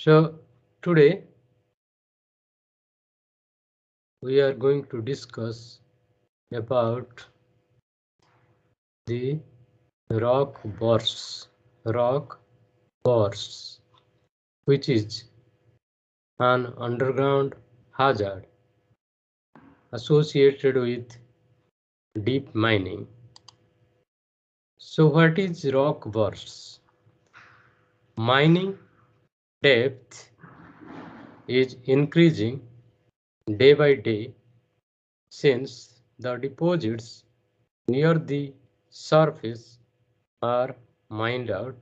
So today we are going to discuss about the rock bursts, which is an underground hazard associated with deep mining. So what is rock bursts? Mining depth is increasing day by day since the deposits near the surface are mined out.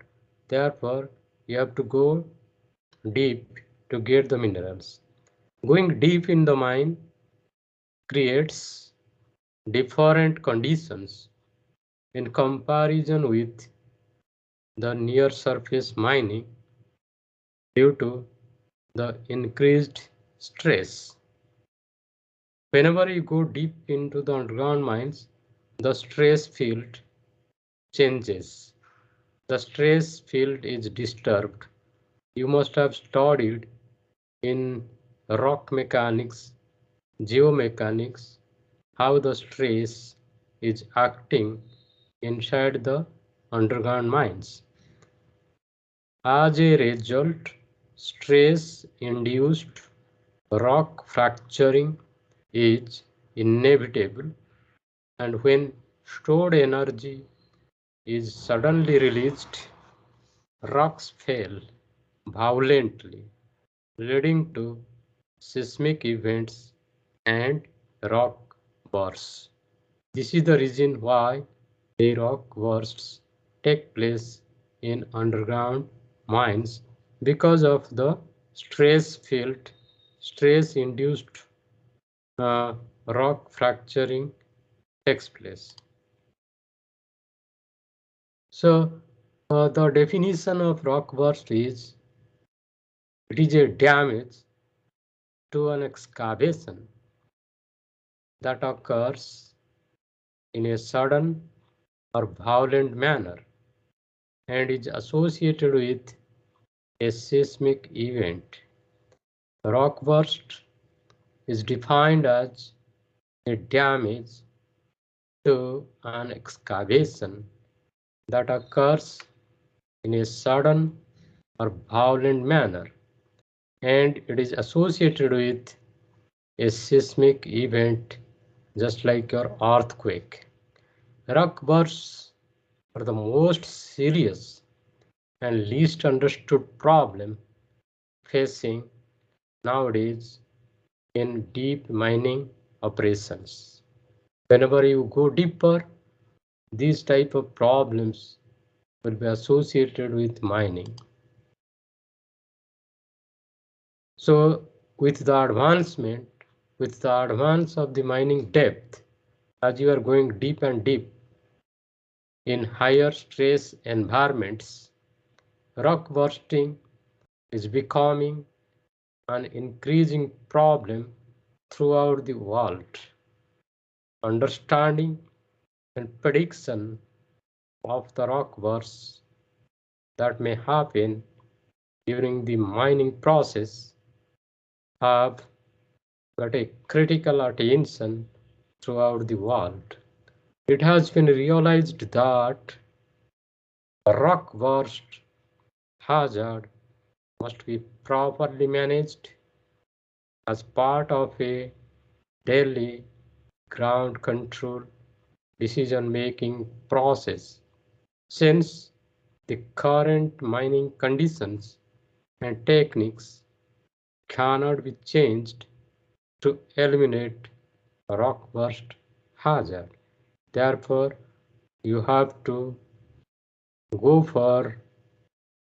Therefore, you have to go deep to get the minerals. Going deep in the mine creates different conditions in comparison with the near surface mining due to the increased stress. Whenever you go deep into the underground mines, the stress field changes. The stress field is disturbed. You must have studied in rock mechanics, geomechanics, how the stress is acting inside the underground mines. As a result, stress-induced rock fracturing is inevitable, and when stored energy is suddenly released, rocks fail violently, leading to seismic events and rock bursts. This is the reason why the rock bursts take place in underground mines, because of the stress field, stress induced rock fracturing takes place. So the definition of rock burst is it is a damage to an excavation that occurs in a sudden or violent manner and is associated with a seismic event. Rock burst is defined as a damage to an excavation that occurs in a sudden or violent manner, and it is associated with a seismic event just like your earthquake. Rock bursts are the most serious and least understood problem facing nowadays in deep mining operations. Whenever you go deeper, these type of problems will be associated with mining. So with the advance of the mining depth, as you are going deep and deep in higher stress environments, rock bursting is becoming an increasing problem throughout the world. Understanding and prediction of the rock bursts that may happen during the mining process have got a critical attention throughout the world. It has been realized that a rock burst hazard must be properly managed as part of a daily ground control decision-making process, since the current mining conditions and techniques cannot be changed to eliminate rock burst hazard. Therefore, you have to go for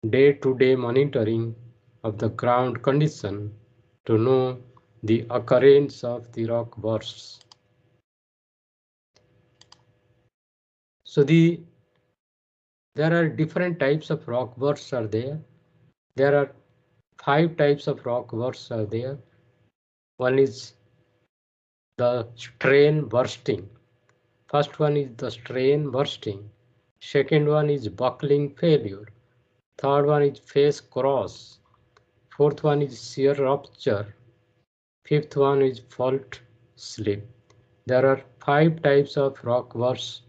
day-to-day monitoring of the ground condition to know the occurrence of the rock bursts. So there are different types of rock bursts are there. There are 5 types of rock bursts are there. One is the strain bursting. First one is the strain bursting. Second one is buckling failure. Third one is face cross. Fourth one is shear rupture. Fifth one is fault slip. There are 5 types of rock bursts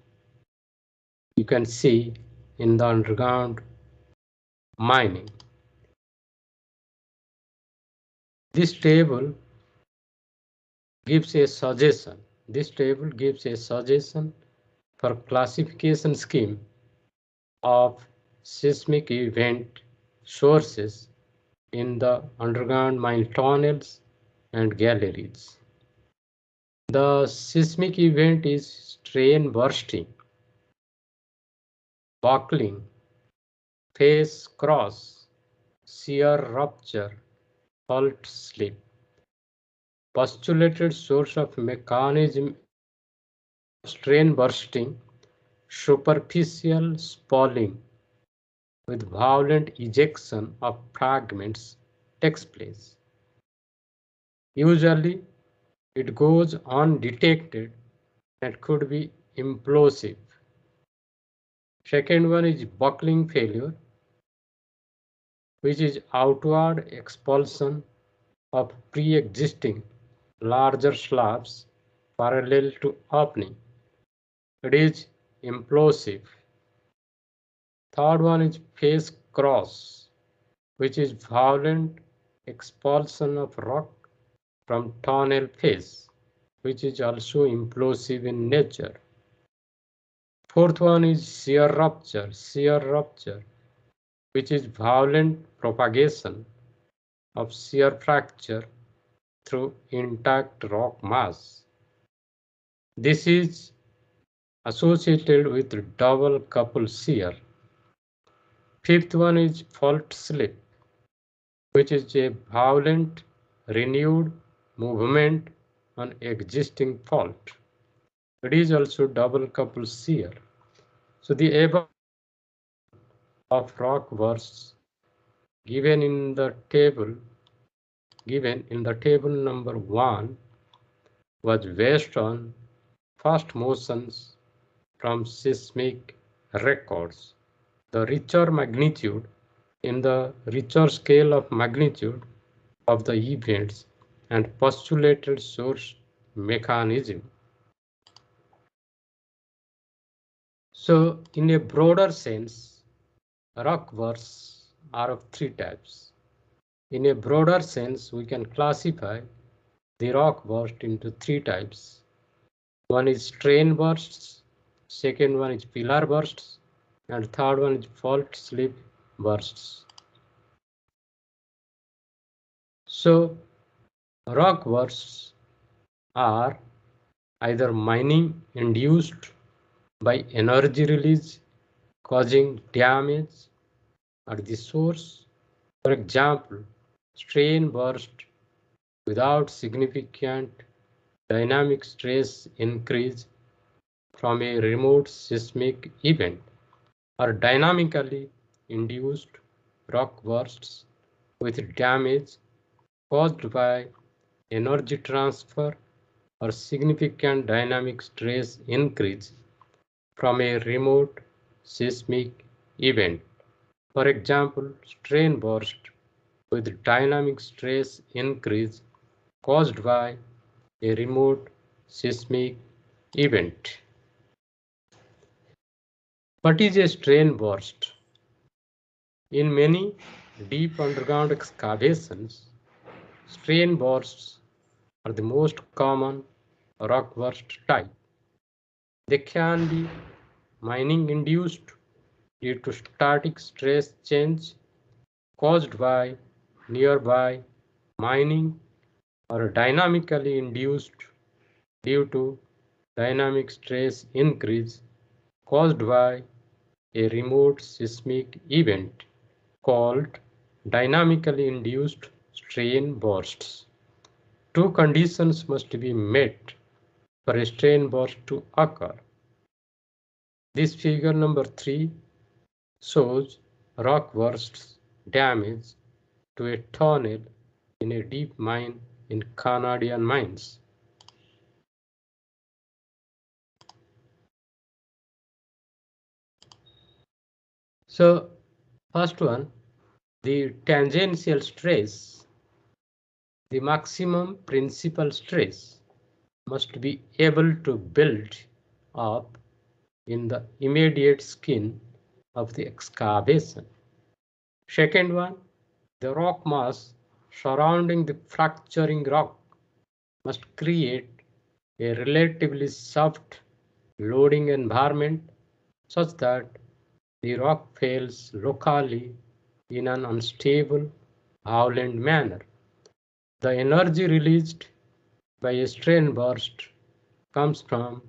you can see in the underground mining. This table gives a suggestion. This table gives a suggestion for classification scheme of seismic event sources in the underground mine tunnels and galleries. The seismic event is strain bursting, buckling, face cross, shear rupture, fault slip. Postulated source of mechanism of strain bursting, superficial spalling with violent ejection of fragments takes place. Usually, it goes undetected and could be implosive. Second one is buckling failure, which is outward expulsion of pre-existing larger slabs parallel to opening. It is implosive. Third one is face cross, which is violent expulsion of rock from tunnel face, which is also implosive in nature. Fourth one is shear rupture, which is violent propagation of shear fracture through intact rock mass. This is associated with double couple shear. Fifth one is fault slip, which is a violent renewed movement on existing fault. It is also double couple shear. So the above of rock bursts given in the table number 1 was based on first motions from seismic records. The richer magnitude in the richer scale of magnitude of the events and postulated source mechanism. So in a broader sense, rock bursts are of 3 types. In a broader sense, we can classify the rock burst into 3 types. One is strain bursts, second one is pillar bursts, and third one is fault slip bursts. So rock bursts are either mining induced by energy release causing damage at the source. For example, strain burst without significant dynamic stress increase from a remote seismic event, or dynamically induced rock bursts with damage caused by energy transfer or significant dynamic stress increase from a remote seismic event. For example, strain burst with dynamic stress increase caused by a remote seismic event. What is a strain burst? In many deep underground excavations, strain bursts are the most common rock burst type. They can be mining induced due to static stress change caused by nearby mining, or dynamically induced due to dynamic stress increase caused by a remote seismic event called dynamically induced strain bursts. Two conditions must be met for a strain burst to occur. This figure number 3 shows rock bursts damage to a tunnel in a deep mine in Canadian mines. So first one, the tangential stress, the maximum principal stress, must be able to build up in the immediate skin of the excavation. Second one, the rock mass surrounding the fracturing rock must create a relatively soft loading environment such that the rock fails locally in an unstable, violent manner. The energy released by a strain burst comes from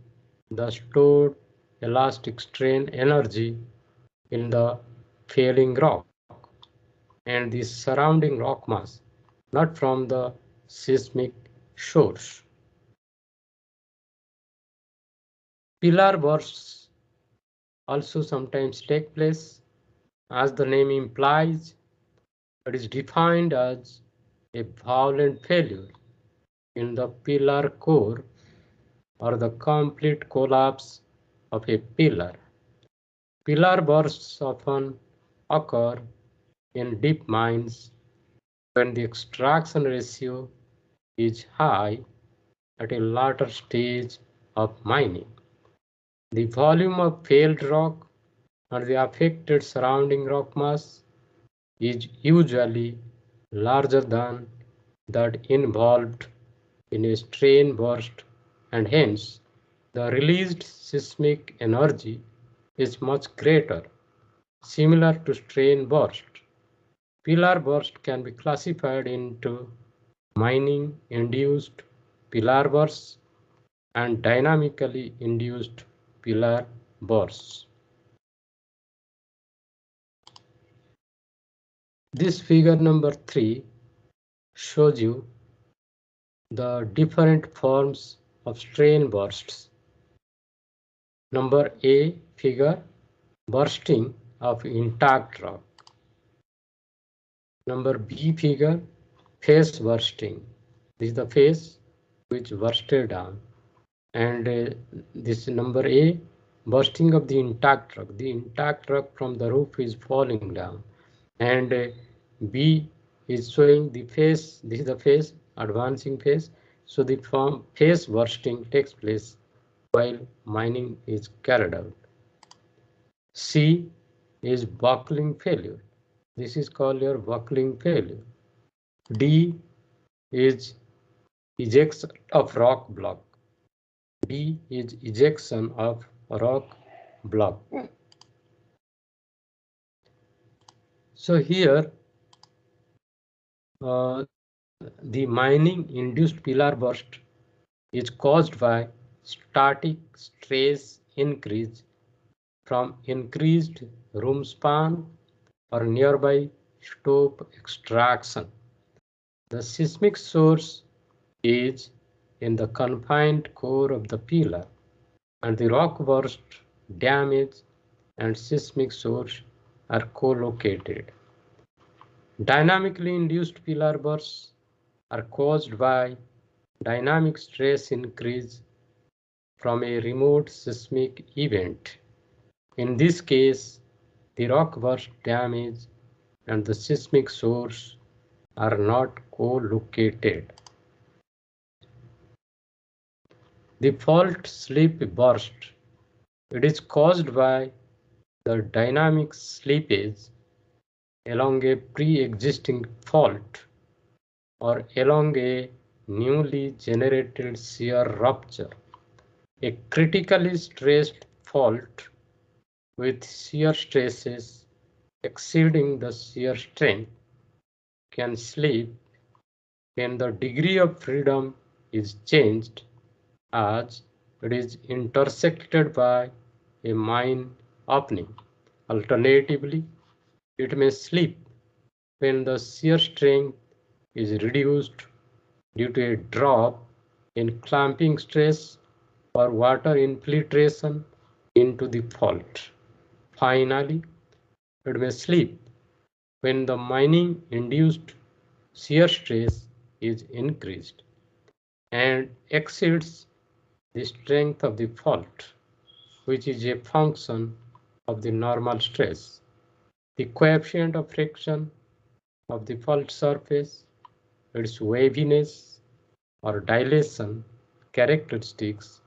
the stored elastic strain energy in the failing rock and the surrounding rock mass, not from the seismic source. Pillar bursts also sometimes take place. As the name implies, it is defined as a violent failure in the pillar core or the complete collapse of a pillar. Pillar bursts often occur in deep mines when the extraction ratio is high at a later stage of mining. The volume of failed rock and the affected surrounding rock mass is usually larger than that involved in a strain burst, and hence the released seismic energy is much greater. Similar to strain burst, pillar burst can be classified into mining induced pillar bursts and dynamically induced pillar bursts. This figure number 3 shows you the different forms of strain bursts. Number A figure, bursting of intact rock. Number B figure, face bursting. This is the face which bursted down. And this number A, bursting of the intact rock. The intact rock from the roof is falling down. And B is showing the face. This is the face, advancing phase. So the face bursting takes place while mining is carried out. C is buckling failure. This is called your buckling failure. D is ejection of rock block. D is ejection of rock block. So here the mining induced pillar burst is caused by static stress increase from increased room span or nearby stope extraction. The seismic source is in the confined core of the pillar, and the rock burst, damage, and seismic source are co-located. Dynamically induced pillar bursts are caused by dynamic stress increase from a remote seismic event. In this case, the rock burst damage and the seismic source are not co-located. The fault slip burst. It is caused by the dynamic slippage along a pre-existing fault or along a newly generated shear rupture. A critically stressed fault with shear stresses exceeding the shear strength can slip when the degree of freedom is changed as it is intersected by a mine opening. Alternatively, it may slip when the shear strength is reduced due to a drop in clamping stress or water infiltration into the fault. Finally, it may slip when the mining induced shear stress is increased and exceeds the strength of the fault, which is a function of the normal stress. The coefficient of friction of the fault surface, its waviness or dilation characteristics,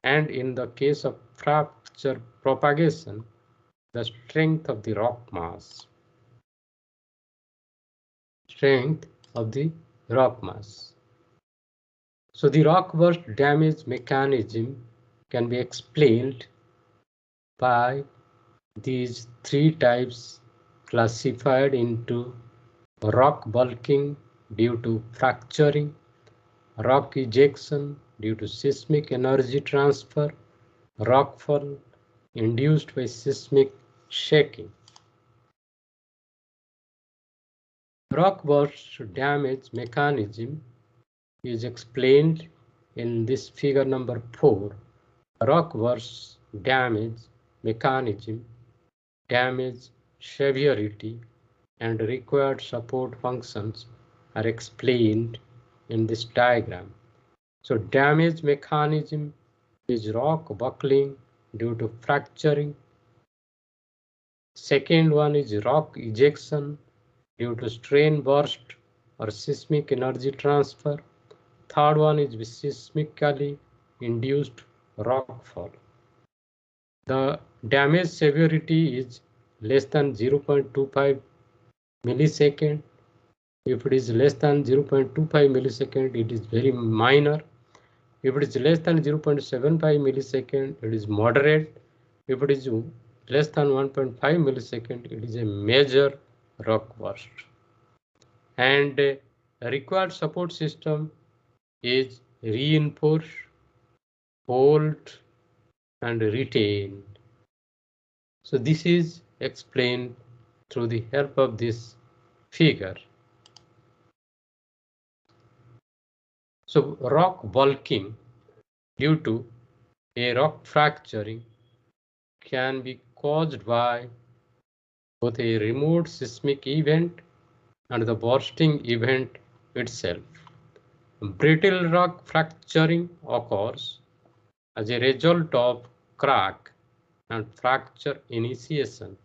and in the case of fracture propagation, the strength of the rock mass. Strength of the rock mass. So the rock burst damage mechanism can be explained by these three types classified into rock bulking due to fracturing, rock ejection due to seismic energy transfer, rockfall induced by seismic shaking. Rock burst damage mechanism is explained in this figure number 4. Rock burst damage mechanism, damage severity, and required support functions are explained in this diagram. So damage mechanism is rock buckling due to fracturing. Second one is rock ejection due to strain burst or seismic energy transfer. Third one is seismically induced rockfall. The damage severity is less than 0.25 millisecond. If it is less than 0.25 millisecond, it is very minor. If it is less than 0.75 millisecond, it is moderate. If it is less than 1.5 millisecond, it is a major rock burst. And a required support system is reinforce, hold, and retain. So this is explained through the help of this figure. So rock bulking due to a rock fracturing can be caused by both a remote seismic event and the bursting event itself. Brittle rock fracturing occurs as a result of crack and fracture initiation,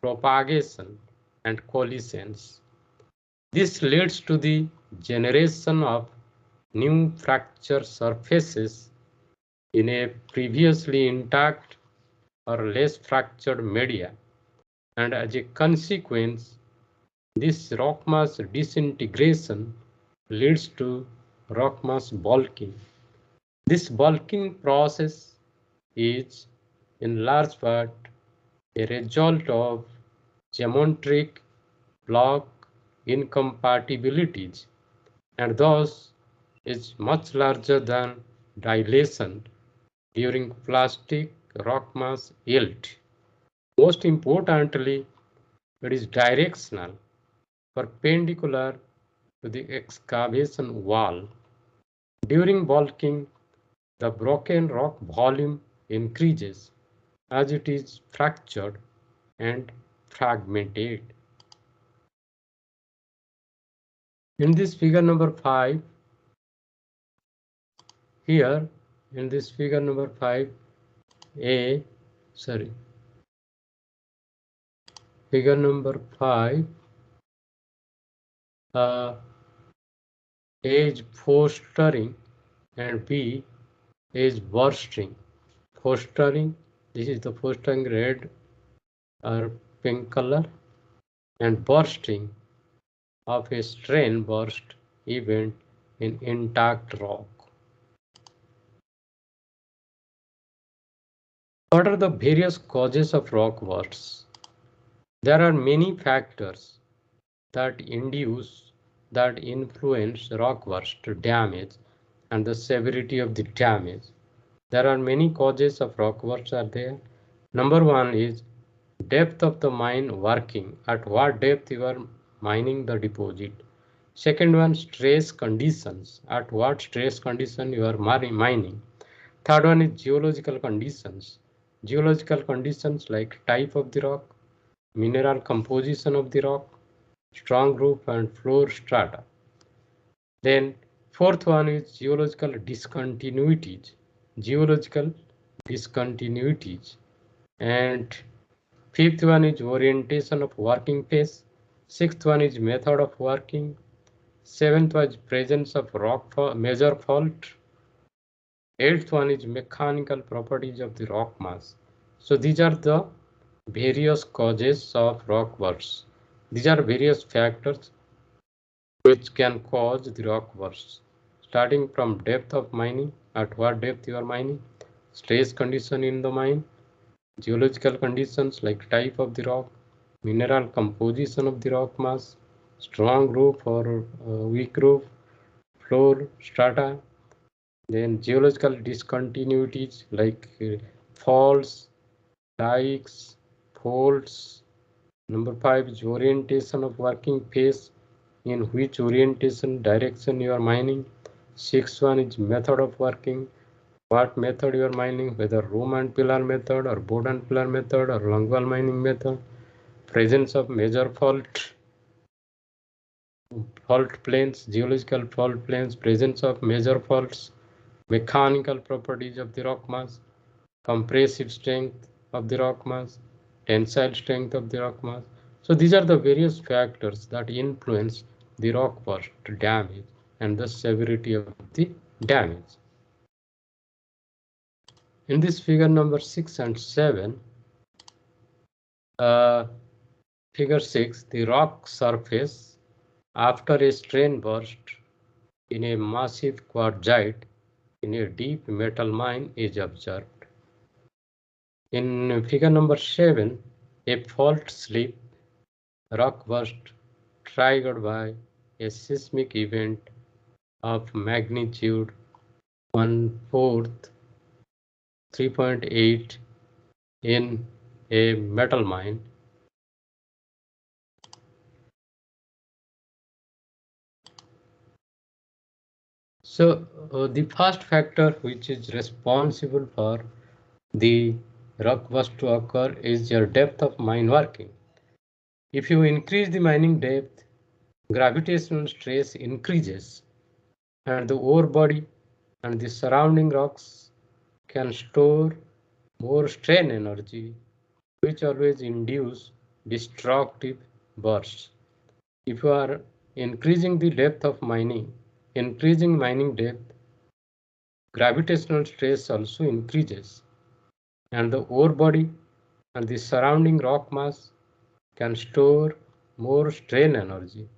propagation, and collisions. This leads to the generation of new fracture surfaces in a previously intact or less fractured media, and as a consequence, this rock mass disintegration leads to rock mass bulking. This bulking process is in large part a result of geometric block incompatibilities and thus is much larger than dilation during plastic rock mass yield. Most importantly, it is directional, perpendicular to the excavation wall. During bulking, the broken rock volume increases as it is fractured and fragmented. In this figure number 5, here in this figure number 5, figure number 5, A is fostering and B is bursting. Fostering, this is the fostering red or pink color, and bursting of a strain burst event in intact rock. What are the various causes of rock bursts? There are many factors that influence rock burst damage and the severity of the damage. There are many causes of rock bursts are there. Number one is depth of the mine working. At what depth you are mining the deposit. Second one, stress conditions. At what stress condition you are mining. Third one is geological conditions. Geological conditions like type of the rock, mineral composition of the rock, strong roof and floor strata. Then fourth one is geological discontinuities. Geological discontinuities. And fifth one is orientation of working phase. Sixth one is method of working. Seventh was presence of major fault. Eighth one is mechanical properties of the rock mass. So these are the various causes of rock bursts. These are various factors which can cause the rock bursts. Starting from depth of mining, at what depth you are mining, stress condition in the mine, geological conditions like type of the rock, mineral composition of the rock mass, strong roof or weak roof, floor strata, then geological discontinuities like faults, dikes, faults. Number 5 is orientation of working phase, in which orientation direction you are mining. Sixth one is method of working, what method you are mining, whether room and pillar method or board and pillar method or longwall mining method. Presence of major fault planes, geological fault planes, presence of major faults, mechanical properties of the rock mass, compressive strength of the rock mass, tensile strength of the rock mass. So these are the various factors that influence the rock burst damage and the severity of the damage. In this figure number 6 and 7, figure 6, the rock surface after a strain burst in a massive quartzite in a deep metal mine is observed. In figure number 7, a fault slip rock burst triggered by a seismic event of magnitude 1/4, 3.8 in a metal mine. So the first factor which is responsible for the rock burst to occur is your depth of mine working. If you increase the mining depth, gravitational stress increases and the ore body and the surrounding rocks can store more strain energy, which always induce destructive bursts. If you are increasing the depth of mining, increasing mining depth, gravitational stress also increases and the ore body and the surrounding rock mass can store more strain energy,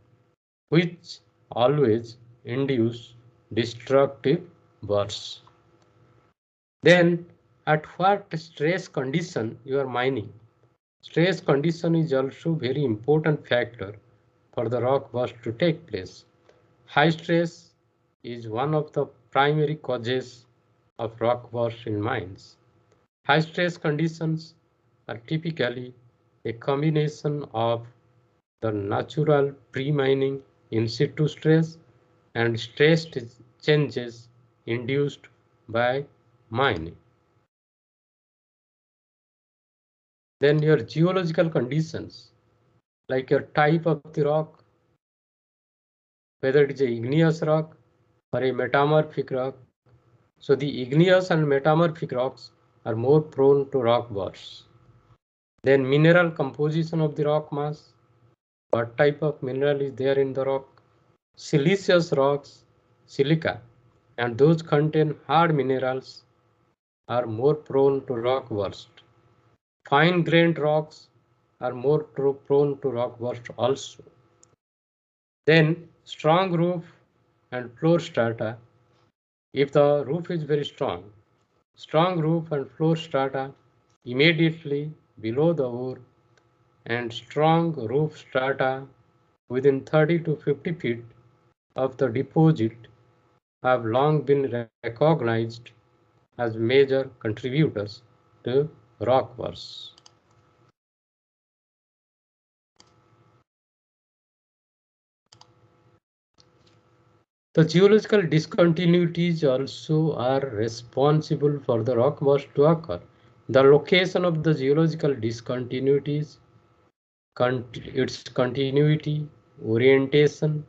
which always induce destructive bursts. Then at what stress condition you are mining? Stress condition is also very important factor for the rock burst to take place. High stress is one of the primary causes of rock burst in mines. High stress conditions are typically a combination of the natural pre-mining in situ stress and stress changes induced by mining. Then your geological conditions, like your type of the rock, whether it is a igneous rock or a metamorphic rock. So the igneous and metamorphic rocks are more prone to rock bursts. Then mineral composition of the rock mass, what type of mineral is there in the rock? Siliceous rocks, silica, and those contain hard minerals are more prone to rock burst. Fine-grained rocks are more prone to rock burst also. Then strong roof and floor strata. If the roof is very strong roof and floor strata immediately below the ore and strong roof strata within 30 to 50 feet of the deposit have long been recognized as major contributors to rock bursts. The geological discontinuities also are responsible for the rock burst to occur. The location of the geological discontinuities, its continuity, orientation,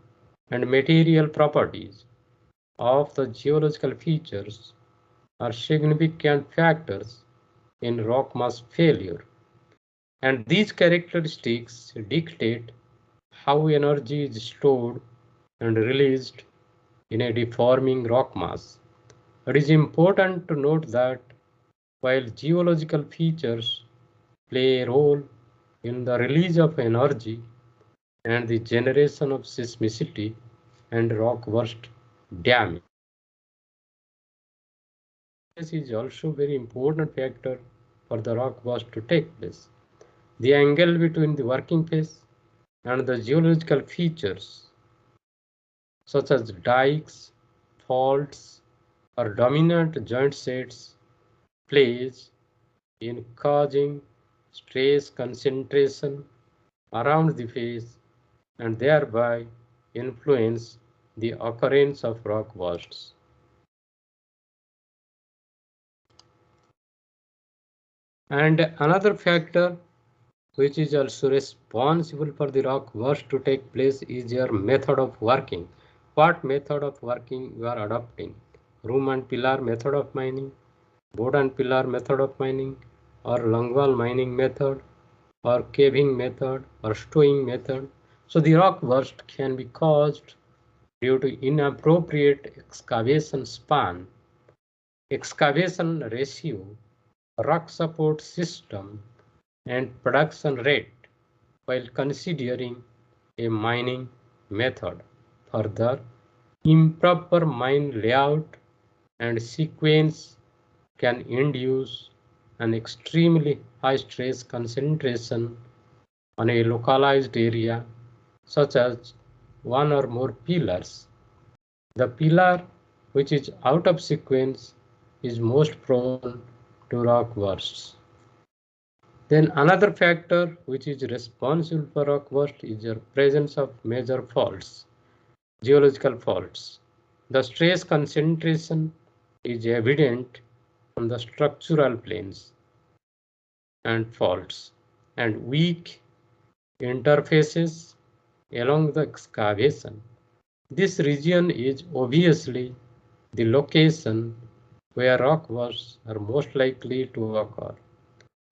and material properties of the geological features are significant factors in rock mass failure. And these characteristics dictate how energy is stored and released in a deforming rock mass. It is important to note that while geological features play a role in the release of energy and the generation of seismicity and rock burst damage, is also very important factor for the rock burst to take place. The angle between the working phase and the geological features such as dikes, faults, or dominant joint sets plays in causing stress concentration around the face and thereby influence the occurrence of rock bursts. And another factor which is also responsible for the rock burst to take place is your method of working. What method of working you are adopting? Room and pillar method of mining, board and pillar method of mining, or longwall mining method, or caving method, or stowing method. So the rock burst can be caused due to inappropriate excavation span, excavation ratio, rock support system, and production rate while considering a mining method. Further, improper mine layout and sequence can induce an extremely high stress concentration on a localized area, such as one or more pillars. The pillar which is out of sequence is most prone to rock bursts. Then another factor which is responsible for rock burst is the presence of major faults, geological faults. The stress concentration is evident on the structural planes and faults and weak interfaces along the excavation. This region is obviously the location where rock bursts are most likely to occur.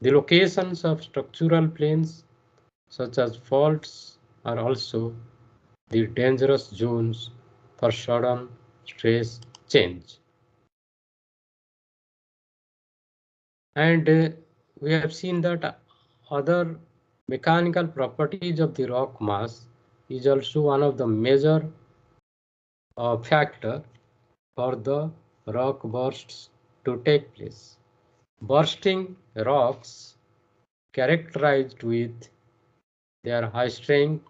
The locations of structural planes such as faults are also the dangerous zones for sudden stress change. And we have seen that other mechanical properties of the rock mass is also one of the major factor for the rock bursts to take place. Bursting rocks characterized with their high strength,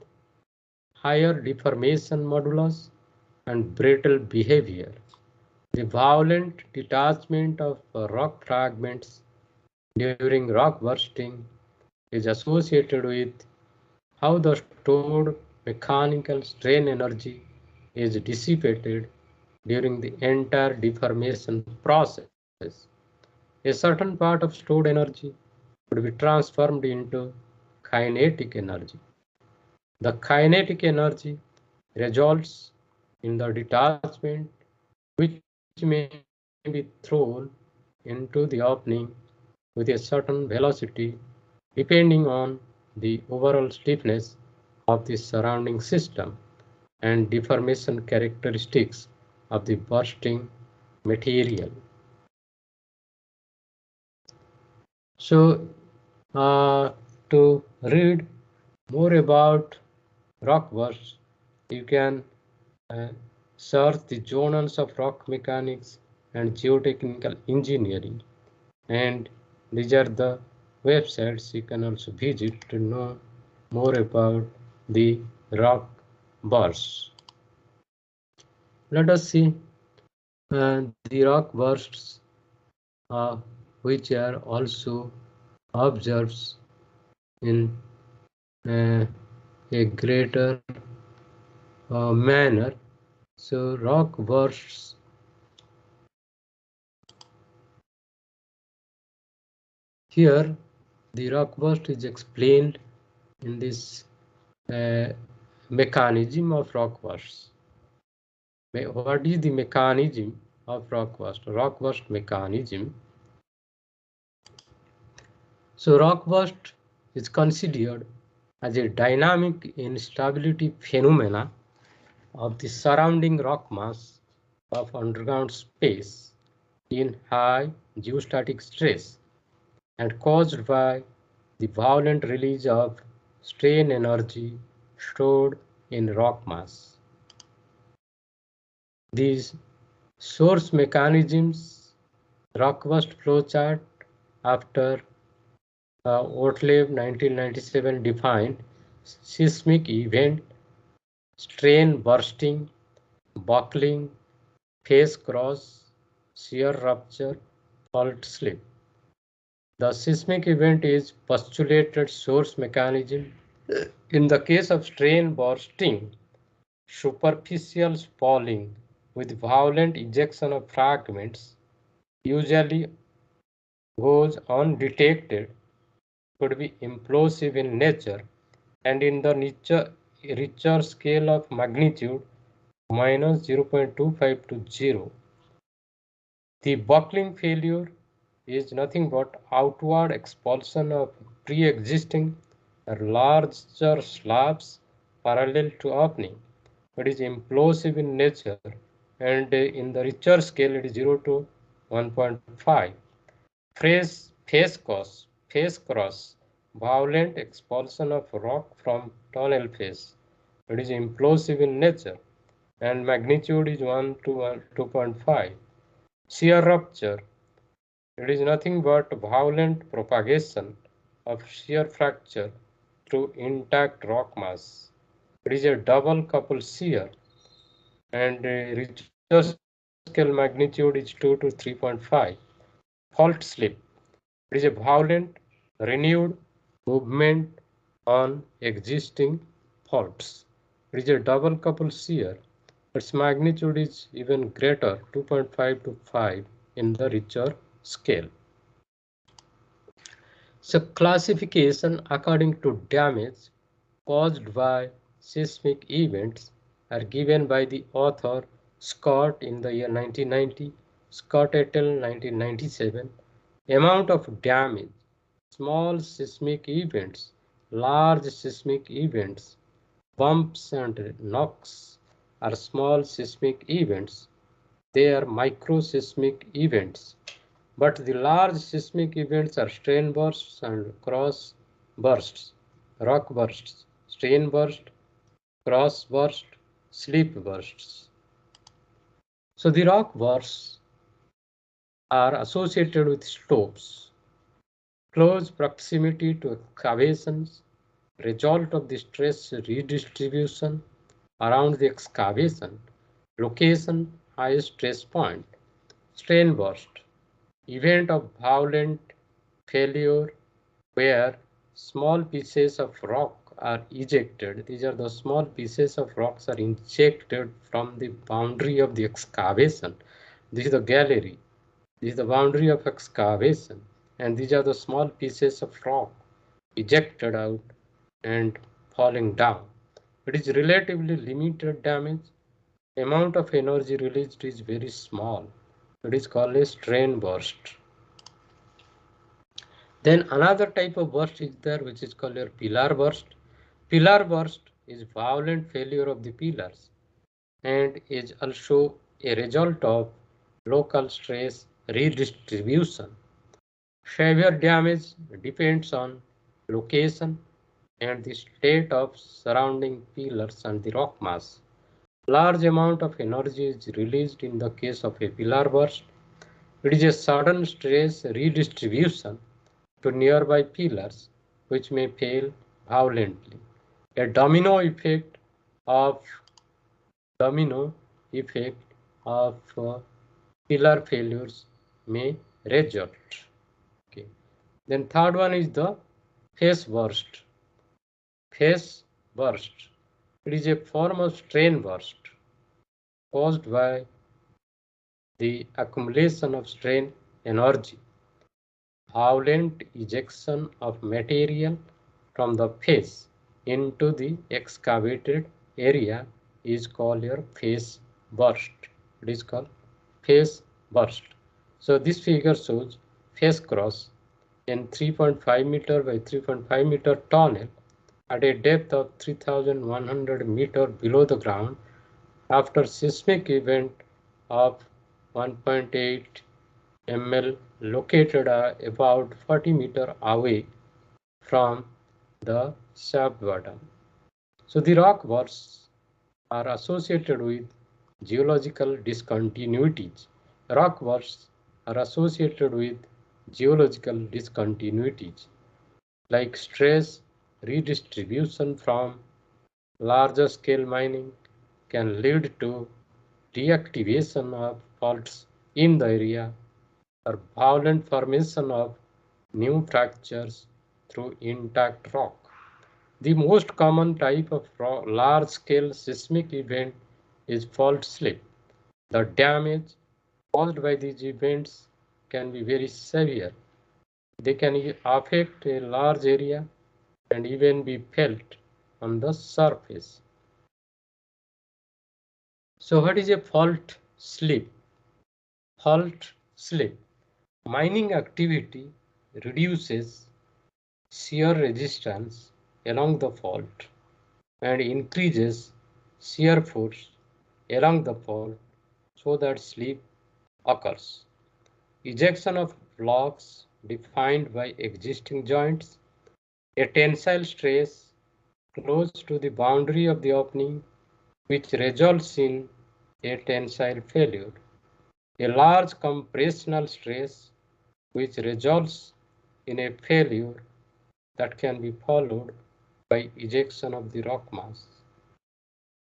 higher deformation modulus, and brittle behavior. The violent detachment of rock fragments during rock bursting is associated with how the stored mechanical strain energy is dissipated during the entire deformation process. A certain part of stored energy would be transformed into kinetic energy. The kinetic energy results in the detachment which may be thrown into the opening with a certain velocity depending on the overall stiffness of the surrounding system and deformation characteristics of the bursting material. So, to read more about rock bursts, you can uh, search the journals of rock mechanics and geotechnical engineering, and these are the websites you can also visit to know more about the rock bursts. Let us see the rock bursts which are also observed in a greater manner. So rock bursts here, the rock burst is explained in this mechanism of rock bursts. What is the mechanism of rock burst? Rock burst mechanism. So rock burst is considered as a dynamic instability phenomena of the surrounding rock mass of underground space in high geostatic stress and caused by the violent release of strain energy stored in rock mass. These source mechanisms, Rockburst flowchart after Ortlev 1997 defined seismic event, strain bursting, buckling, phase cross, shear rupture, fault slip. The seismic event is postulated source mechanism. In the case of strain bursting, superficial spalling with violent ejection of fragments usually goes undetected, could be implosive in nature and in the richer scale of magnitude minus 0.25 to 0. The buckling failure is nothing but outward expulsion of pre-existing larger slabs parallel to opening. It is implosive in nature and in the richer scale it is 0 to 1.5. Phase cross, violent expulsion of rock from tunnel face. It is implosive in nature and magnitude is 1 to 2.5. Shear rupture, it is nothing but violent propagation of shear fracture through intact rock mass. It is a double couple shear and Richter scale magnitude is 2 to 3.5. Fault slip, it is a violent, renewed movement on existing faults. It is a double couple shear. Its magnitude is even greater, 2.5 to 5 in the richer scale. So classification according to damage caused by seismic events are given by the author Scott in the year 1990, Scott et al. 1997. Amount of damage, small seismic events, large seismic events, bumps and knocks are small seismic events. They are microseismic events. But the large seismic events are strain bursts and cross bursts, rock bursts, strain burst, cross burst, slip bursts. So the rock bursts are associated with slopes, close proximity to excavations, result of the stress redistribution around the excavation, location, high stress point, strain burst, event of violent failure where small pieces of rock are ejected. These are the small pieces of rocks are ejected from the boundary of the excavation. This is the gallery. This is the boundary of excavation. And these are the small pieces of rock ejected out and falling down. It is relatively limited damage. Amount of energy released is very small. It is called a strain burst. Then another type of burst is there which is called a pillar burst. Pillar burst is violent failure of the pillars and is also a result of local stress redistribution. Severe damage depends on location and the state of surrounding pillars and the rock mass. Large amount of energy is released in the case of a pillar burst. It is a sudden stress redistribution to nearby pillars which may fail violently. A of domino effect of pillar failures may result. Okay. Then third one is the face burst. Face burst. It is a form of strain burst caused by the accumulation of strain energy. Violent ejection of material from the face into the excavated area is called your face burst. It is called face burst. So this figure shows face cross in 3.5 meter by 3.5 meter tunnel at a depth of 3,100 meters below the ground after seismic event of 1.8 ml located about 40 meters away from the shaft bottom. So the rock bursts are associated with geological discontinuities. Rock bursts are associated with geological discontinuities like stress redistribution from larger scale mining can lead to deactivation of faults in the area or violent formation of new fractures through intact rock. The most common type of large-scale seismic event is fault slip. The damage caused by these events can be very severe. They can affect a large area and even be felt on the surface. So what is a fault slip? Fault slip. Mining activity reduces shear resistance along the fault and increases shear force along the fault so that slip occurs. Ejection of blocks defined by existing joints, a tensile stress close to the boundary of the opening which results in a tensile failure, a large compressional stress which results in a failure that can be followed by ejection of the rock mass.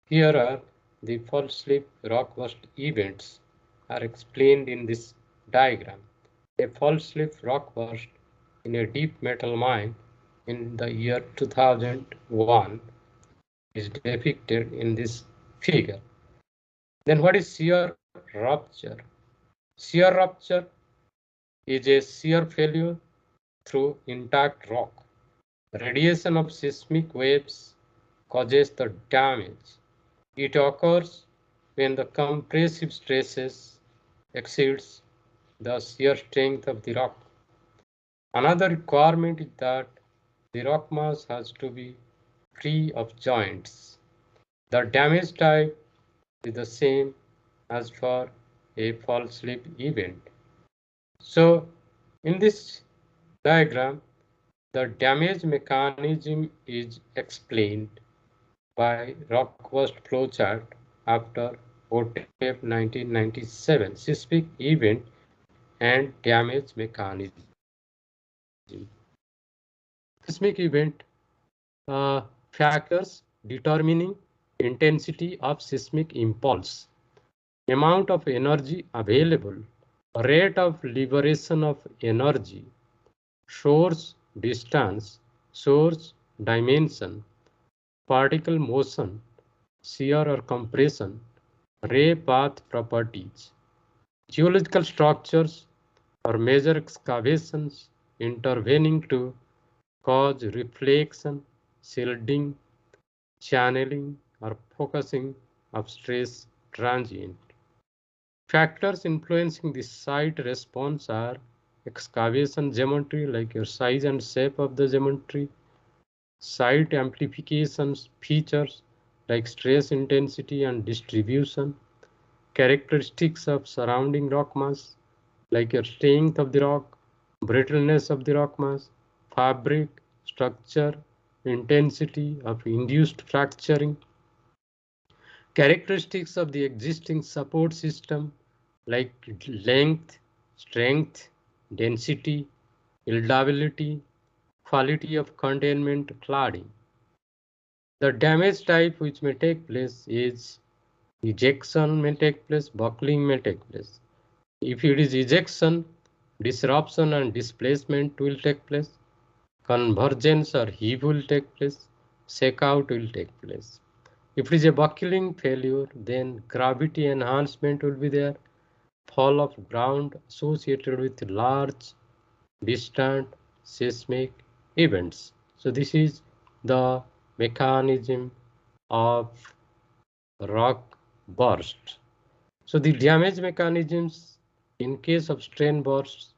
Here are the fault slip rock burst events are explained in this diagram. A fault slip rock burst in a deep metal mine in the year 2001 is depicted in this figure. Then what is shear rupture? Shear rupture is a shear failure through intact rock. Radiation of seismic waves causes the damage. It occurs when the compressive stresses exceeds the shear strength of the rock. Another requirement is that the rock mass has to be free of joints. The damage type is the same as for a fault slip event. So in this diagram, the damage mechanism is explained by rock burst flowchart after OTEP 1997 seismic event and damage mechanism. Seismic event factors determining intensity of seismic impulse, amount of energy available, rate of liberation of energy, source distance, source dimension, particle motion, shear or compression, ray path properties, geological structures or major excavations intervening to cause reflection, shielding, channeling, or focusing of stress transient. Factors influencing the site response are excavation geometry, like your size and shape of the geometry, site amplifications features like stress intensity and distribution, characteristics of surrounding rock mass, like your strength of the rock, brittleness of the rock mass, fabric, structure, intensity of induced fracturing, characteristics of the existing support system like length, strength, density, yieldability, quality of containment cladding. The damage type which may take place is ejection may take place, buckling may take place. If it is ejection, disruption and displacement will take place. Convergence or heave will take place. Shakeout will take place. If it is a buckling failure, then gravity enhancement will be there. Fall of ground associated with large, distant seismic events. So this is the mechanism of rock burst. So the damage mechanisms in case of strain bursts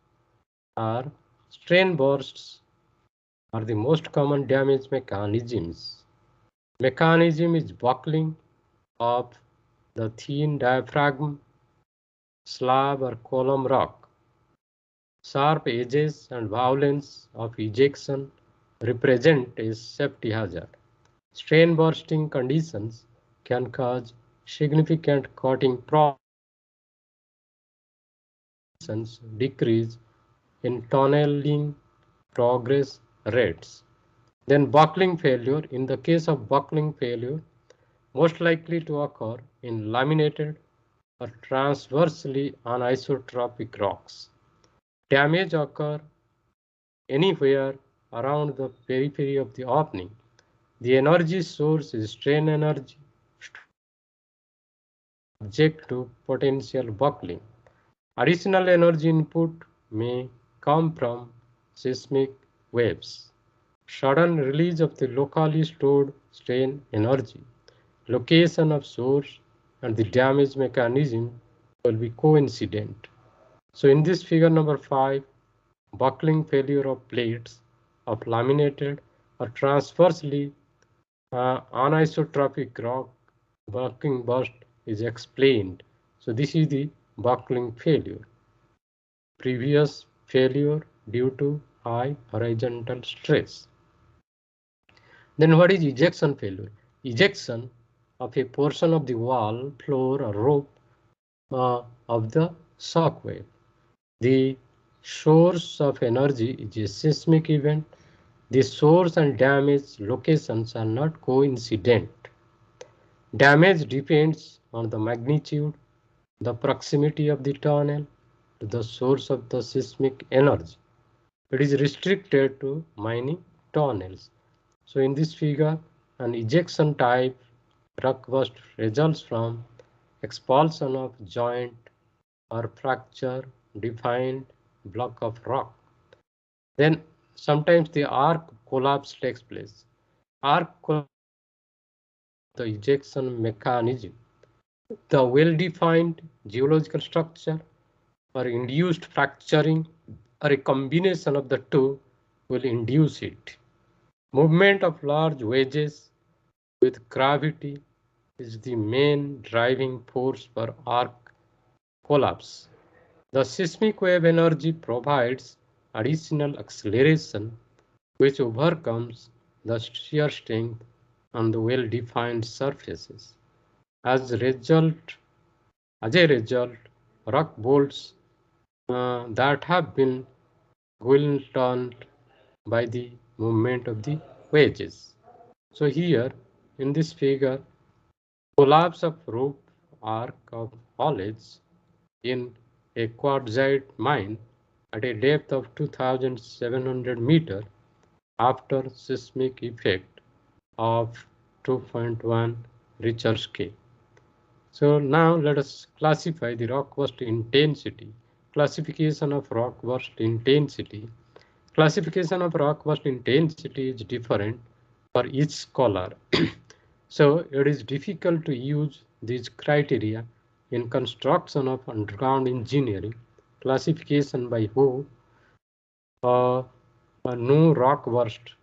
are strain bursts are the most common damage mechanisms. Mechanism is buckling of the thin diaphragm, slab or column rock. Sharp edges and violence of ejection represent a safety hazard. Strain bursting conditions can cause significant cutting problems, decrease in tunneling progress rates. Then buckling failure. In the case of buckling failure, most likely to occur in laminated or transversely anisotropic rocks. Damage occur anywhere around the periphery of the opening. The energy source is strain energy subject to potential buckling. Additional energy input may come from seismic waves. Sudden release of the locally stored strain energy, location of source, and the damage mechanism will be coincident. So in this figure number 5, buckling failure of plates of laminated or transversely anisotropic rock buckling burst is explained. So this is the buckling failure. Previous failure due to high horizontal stress. Then what is ejection failure? Ejection of a portion of the wall, floor or rope of the shock wave. The source of energy is a seismic event. The source and damage locations are not coincident. Damage depends on the magnitude, the proximity of the tunnel to the source of the seismic energy. It is restricted to mining tunnels. So in this figure, an ejection type rock burst results from expulsion of joint or fracture defined block of rock. Then sometimes the arc collapse takes place. Arc collapse the ejection mechanism. The well-defined geological structure or induced fracturing or a combination of the two will induce it. Movement of large wedges with gravity is the main driving force for arc collapse. The seismic wave energy provides additional acceleration which overcomes the shear strength on the well-defined surfaces. As a result, rock bolts that have been turned by the movement of the wedges. So here in this figure, collapse of roof arc of haulage in a quartzite mine at a depth of 2,700 meters after seismic effect of 2.1 Richter scale. So now let us classify the rock burst intensity. Classification of rock burst intensity. Classification of rock burst intensity is different for each scholar. So it is difficult to use these criteria in construction of underground engineering. Classification by who a new rock burst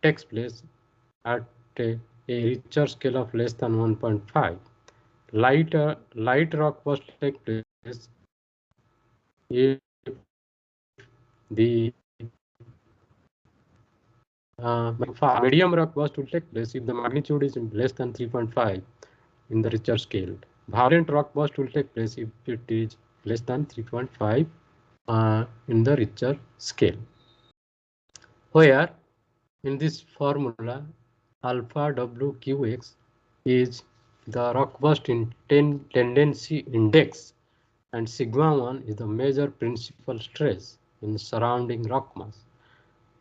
takes place at a Richter scale of less than 1.5. Light rock burst takes place if the medium rock burst will take place if the magnitude is less than 3.5 in the Richter scale. Violent rock burst will take place if it is less than 3.5 in the Richter scale. Where in this formula alpha WQX is the rock burst tendency index and sigma 1 is the major principal stress in surrounding rock mass.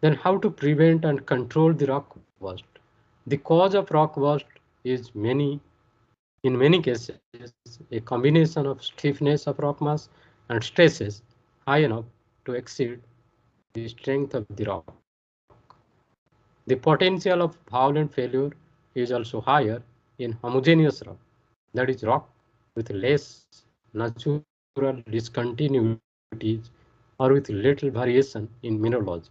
Then how to prevent and control the rock burst? The cause of rock burst is in many cases a combination of stiffness of rock mass and stresses high enough to exceed the strength of the rock. The potential of violent failure is also higher in homogeneous rock, that is rock with less natural discontinuities or with little variation in mineralogy.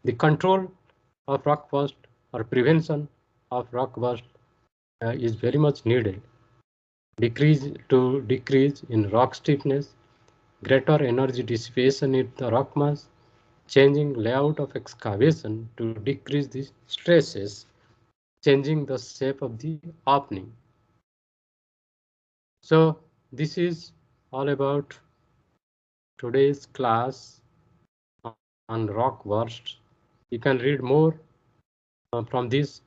The control of rock burst or prevention of rock burst is very much needed. Decrease in rock stiffness, greater energy dissipation in the rock mass, changing layout of excavation to decrease the stresses, changing the shape of the opening. So this is all about today's class on rock bursts. You can read more from this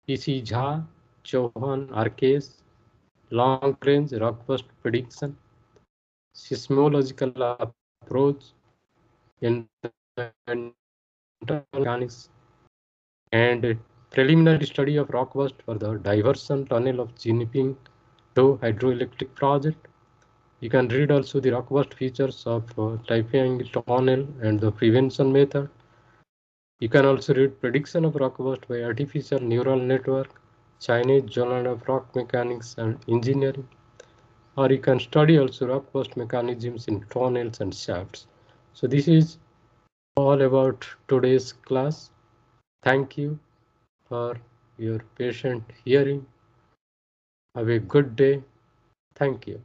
P.C. Jha, Chauhan, Arkesh, long range rock burst prediction, seismological approach, mechanics, and preliminary study of rock burst for the diversion tunnel of Jinping Do hydroelectric project. You can read also the rock burst features of Taiping tunnel and the prevention method. You can also read prediction of rock burst by artificial neural network, Chinese Journal of Rock Mechanics and Engineering. Or you can study also rock burst mechanisms in tunnels and shafts. So this is all about today's class. Thank you for your patient hearing. Have a good day. Thank you.